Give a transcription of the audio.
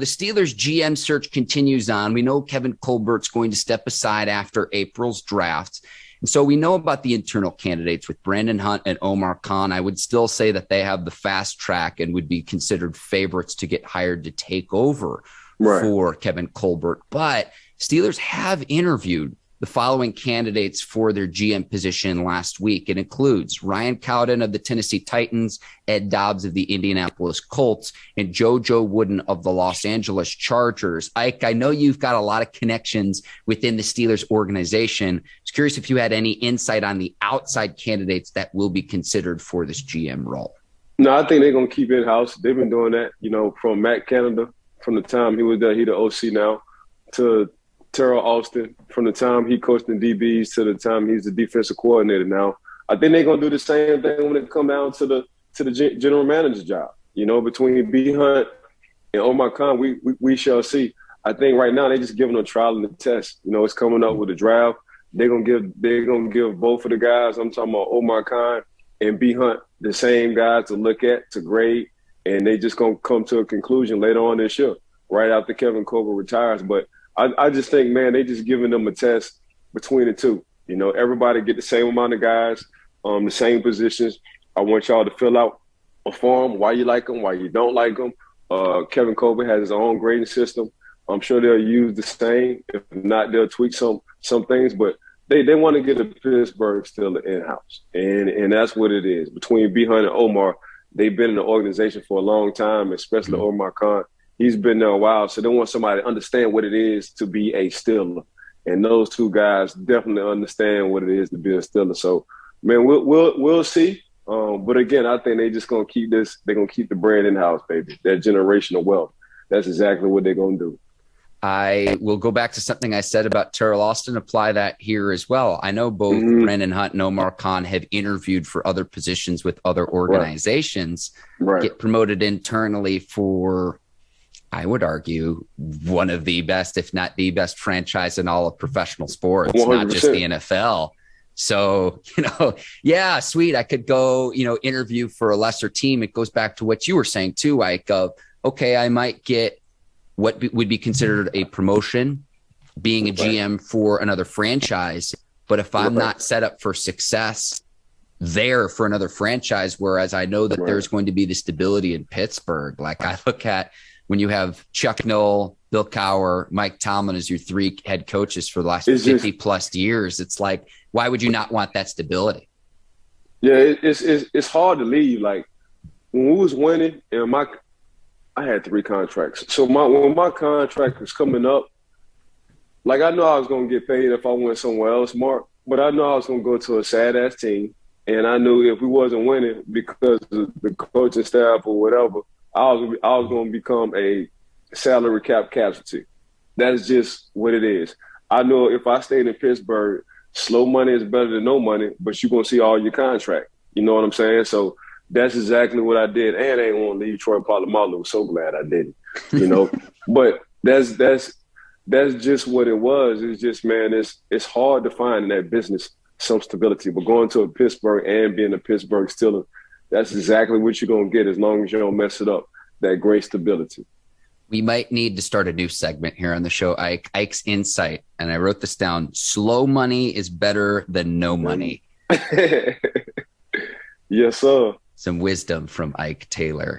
The Steelers GM search continues on. We know Kevin Colbert's going to step aside after April's draft. And so we know about the internal candidates with Brandon Hunt and Omar Khan. I would still say that they have the fast track and would be considered favorites to get hired to take over for Kevin Colbert. But Steelers have interviewed the following candidates for their GM position last week. It includes Ryan Cowden of the Tennessee Titans, Ed Dodds of the Indianapolis Colts, and JoJo Wooden of the Los Angeles Chargers. Ike, I know you've got a lot of connections within the Steelers organization. I was curious if you had any insight on the outside candidates that will be considered for this GM role. No, I think they're going to keep it in-house. They've been doing that, from Matt Canada, from the time he was there, he the OC now, to Terrell Austin, from the time he coached in DBs to the time he's the defensive coordinator now. I think they're going to do the same thing when it comes down to the general manager job. Between B. Hunt and Omar Khan, we shall see. I think right now they're just giving a trial and a test. It's coming up with the draft. They're gonna give both of the guys, I'm talking about Omar Khan and B. Hunt, the same guys to look at, to grade, and they just gonna come to a conclusion later on this year, right after Kevin Colbert retires. But I just think, man, they just giving them a test between the two. Everybody get the same amount of guys, the same positions. I want y'all to fill out a form, why you like them, why you don't like them. Kevin Colbert has his own grading system. I'm sure they'll use the same. If not, they'll tweak some things. But they want to get a Pittsburgh Steelers in-house. And that's what it is. Between B. Hunt and Omar, they've been in the organization for a long time, especially Omar Khan. He's been there a while, so they want somebody to understand what it is to be a Steeler. And those two guys definitely understand what it is to be a Steeler. So, man, we'll see. But again, I think they just gonna keep this. They're gonna keep the brand in house, baby. That generational wealth. That's exactly what they're gonna do. I will go back to something I said about Terrell Austin, apply that here as well. I know both Brandon Hunt and Omar Khan have interviewed for other positions with other organizations, get promoted internally for, I would argue, one of the best, if not the best franchise in all of professional sports, 100%. Not just the NFL. So, yeah, sweet. I could go, interview for a lesser team. It goes back to what you were saying too, Ike, of, okay, I might get what would be considered a promotion, being a GM for another franchise. But if I'm not set up for success there for another franchise, whereas I know that there's going to be the stability in Pittsburgh, like I look at when you have Chuck Noll, Bill Cowher, Mike Tomlin as your three head coaches for the last 50 plus years, it's like, why would you not want that stability? Yeah, it's hard to leave. Like when we was winning, and I had 3 contracts. So when my contract was coming up, like I know I was going to get paid if I went somewhere else, Mark, but I know I was going to go to a sad-ass team. And I knew if we wasn't winning because of the coaching staff or whatever, I was going to become a salary cap casualty. That's just what it is. I know if I stayed in Pittsburgh, slow money is better than no money, but you're going to see all your contract. You know what I'm saying? So that's exactly what I did. And I ain't want to leave Troy Polamalu. So glad I didn't, But that's just what it was. It's just, man, it's hard to find in that business some stability. But going to a Pittsburgh and being a Pittsburgh Steelers, that's exactly what you're going to get as long as you don't mess it up, that great stability. We might need to start a new segment here on the show, Ike's Insight. And I wrote this down. Slow money is better than no money. Yes, sir. Some wisdom from Ike Taylor.